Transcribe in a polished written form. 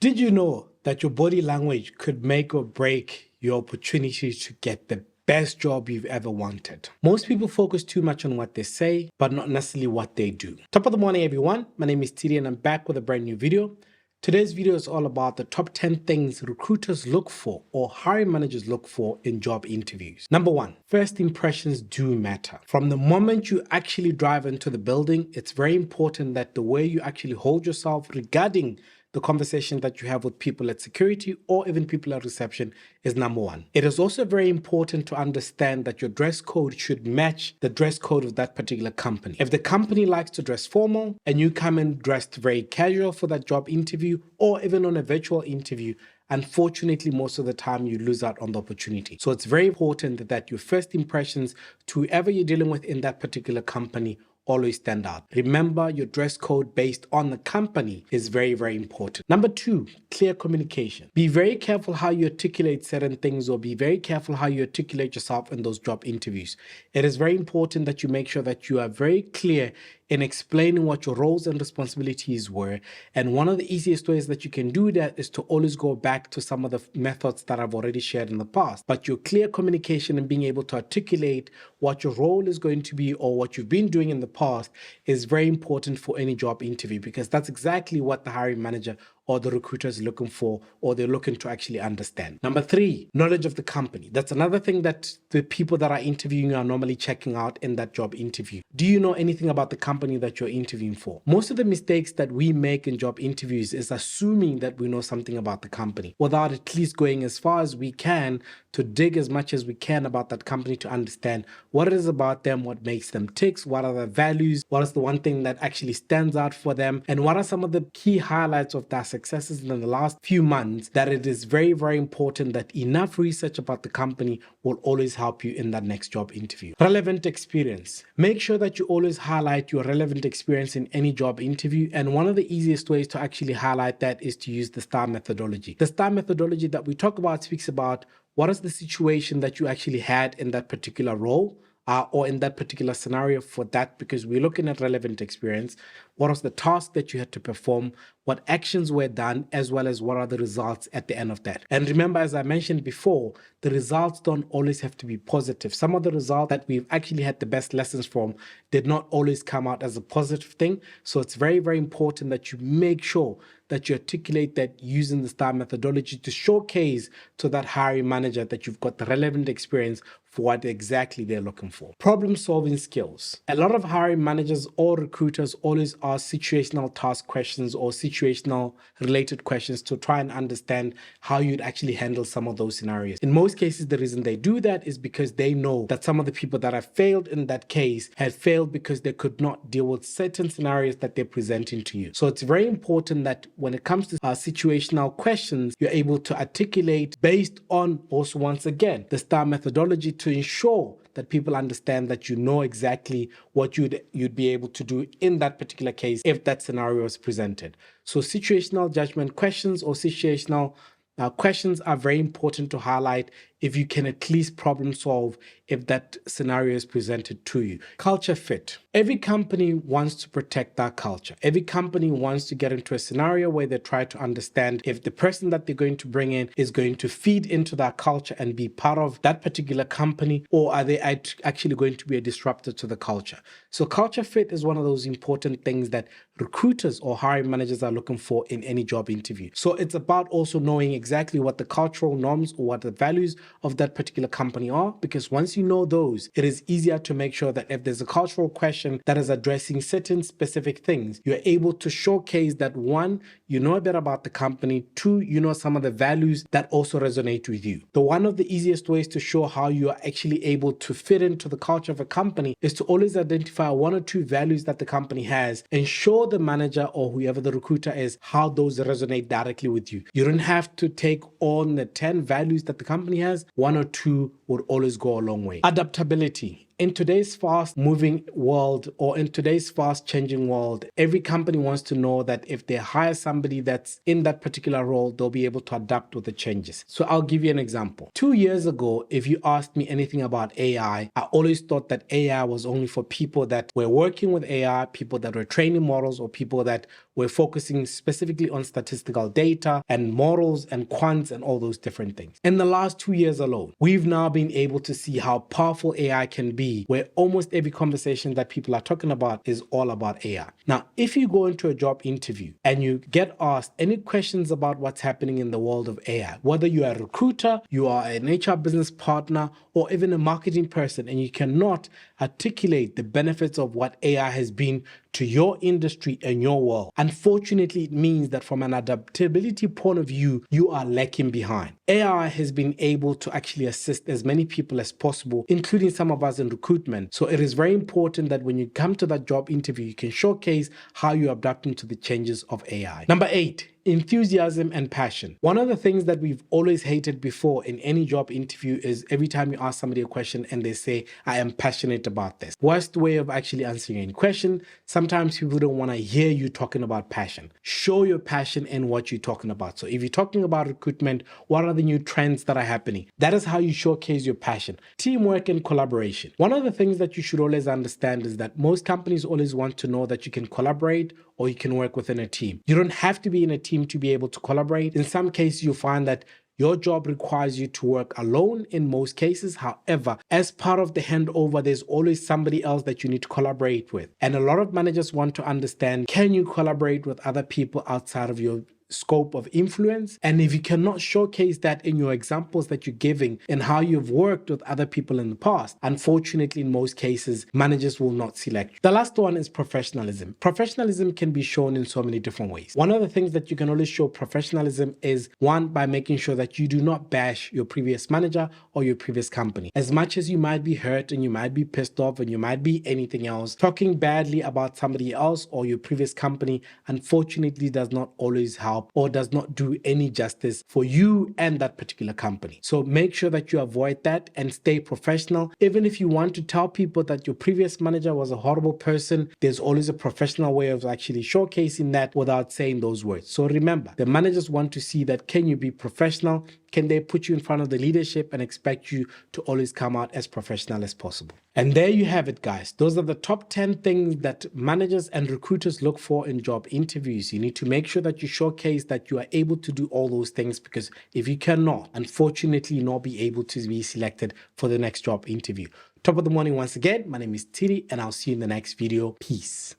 Did you know that your body language could make or break your opportunity to get the best job you've ever wanted? Most people focus too much on what they say, but not necessarily what they do. Top of the morning, everyone. My name is Tshidi and I'm back with a brand new video. Today's video is all about the top 10 things recruiters look for or hiring managers look for in job interviews. Number one, first impressions do matter. From the moment you actually drive into the building, it's very important that the way you actually hold yourself regarding the conversation that you have with people at security or even people at reception is number one. It is also very important to understand that your dress code should match the dress code of that particular company. If the company likes to dress formal and you come in dressed very casual for that job interview or even on a virtual interview, unfortunately, most of the time you lose out on the opportunity. So it's very important that your first impressions to whoever you're dealing with in that particular company always stand out. Remember, your dress code based on the company is very, very important. Number two, clear communication. Be very careful how you articulate certain things or be very careful how you articulate yourself in those job interviews. It is very important that you make sure that you are very clear in explaining what your roles and responsibilities were. And one of the easiest ways that you can do that is to always go back to some of the methods that I've already shared in the past. But your clear communication and being able to articulate what your role is going to be or what you've been doing in the past is very important for any job interview, because that's exactly what the hiring manager or the recruiter is looking for, or they're looking to actually understand. Number three, knowledge of the company. That's another thing that the people that are interviewing are normally checking out in that job interview. Do you know anything about the company that you're interviewing for? Most of the mistakes that we make in job interviews is assuming that we know something about the company without at least going as far as we can to dig as much as we can about that company to understand what it is about them, what makes them tick, what are their values, what is the one thing that actually stands out for them, and what are some of the key highlights of their successes in the last few months. That it is very, very important that enough research about the company will always help you in that next job interview. Relevant experience. Make sure that you always highlight your relevant experience in any job interview, and one of the easiest ways to actually highlight that is to use the STAR methodology. The STAR methodology that we talk about speaks about what is the situation that you actually had in that particular role or in that particular scenario for that, because we're looking at relevant experience. What was the task that you had to perform? What actions were done, as well as what are the results at the end of that? And remember, as I mentioned before, the results don't always have to be positive. Some of the results that we've actually had the best lessons from did not always come out as a positive thing. So it's very, very important that you make sure that you articulate that using the STAR methodology to showcase to that hiring manager that you've got the relevant experience for what exactly they're looking for. Problem-solving skills. A lot of hiring managers or recruiters always ask situational task questions or situational related questions to try and understand how you'd actually handle some of those scenarios. In most cases, the reason they do that is because they know that some of the people that have failed in that case had failed because they could not deal with certain scenarios that they're presenting to you. So it's very important that when it comes to situational questions, you're able to articulate based on, also once again, the STAR methodology to ensure that people understand that you know exactly what you'd be able to do in that particular case if that scenario is presented. So situational judgment questions or situational questions are very important to highlight if you can at least problem solve if that scenario is presented to you. Culture fit. Every company wants to protect their culture. Every company wants to get into a scenario where they try to understand if the person that they're going to bring in is going to feed into that culture and be part of that particular company, or are they actually going to be a disruptor to the culture. So culture fit is one of those important things that recruiters or hiring managers are looking for in any job interview. So it's about also knowing exactly what the cultural norms or what the values of that particular company are, because once you know those, it is easier to make sure that if there's a cultural question that is addressing certain specific things, you're able to showcase that one, you know a bit about the company, two, you know some of the values that also resonate with you. The one of the easiest ways to show how you are actually able to fit into the culture of a company is to always identify one or two values that the company has and show the manager or whoever the recruiter is how those resonate directly with you. You don't have to take on the 10 values that the company has. One or two would always go a long way. Adaptability. in today's fast moving world, or in today's fast changing world, every company wants to know that if they hire somebody that's in that particular role, they'll be able to adapt with the changes. So I'll give you an example. 2 years ago, if you asked me anything about AI, I always thought that AI was only for people that were working with AI, people that were training models, or people that were focusing specifically on statistical data and models and quants and all those different things. In the last 2 years alone, we've now been able to see how powerful AI can be, where almost every conversation that people are talking about is all about AI. Now, if you go into a job interview and you get asked any questions about what's happening in the world of AI, whether you are a recruiter, you are an HR business partner, or even a marketing person, and you cannot articulate the benefits of what AI has been to your industry and your world, unfortunately, it means that from an adaptability point of view, you are lacking behind. AI has been able to actually assist as many people as possible, including some of us in recruitment. So it is very important that when you come to that job interview, you can showcase how you're adapting to the changes of AI. Number 8, enthusiasm and passion. One of the things that we've always hated before in any job interview is every time you ask somebody a question and they say, I am passionate about this. Worst way of actually answering any question. Sometimes people don't want to hear you talking about passion. Show your passion in what you're talking about. So if you're talking about recruitment, what are the new trends that are happening? That is how you showcase your passion. Teamwork and collaboration. One of the things that you should always understand is that most companies always want to know that you can collaborate or you can work within a team. You don't have to be in a team to be able to collaborate. In some cases, you find that your job requires you to work alone in most cases. However, as part of the handover, there's always somebody else that you need to collaborate with. And a lot of managers want to understand, can you collaborate with other people outside of your scope of influence? And if you cannot showcase that in your examples that you're giving and how you've worked with other people in the past, unfortunately, in most cases, managers will not select you. The last one is professionalism. Professionalism can be shown in so many different ways. One of the things that you can always show professionalism is, one, by making sure that you do not bash your previous manager or your previous company. As much as you might be hurt and you might be pissed off and you might be anything else, talking badly about somebody else or your previous company, unfortunately, does not always help or does not do any justice for you and that particular company. So make sure that you avoid that and stay professional. Even if you want to tell people that your previous manager was a horrible person, there's always a professional way of actually showcasing that without saying those words. So remember, the managers want to see that, can you be professional? Can they put you in front of the leadership and expect you to always come out as professional as possible? And there you have it, guys. Those are the top 10 things that managers and recruiters look for in job interviews. You need to make sure that you showcase that you are able to do all those things, because if you cannot, unfortunately, you'll not be able to be selected for the next job interview. Top of the morning once again. My name is Tshidi, and I'll see you in the next video. Peace.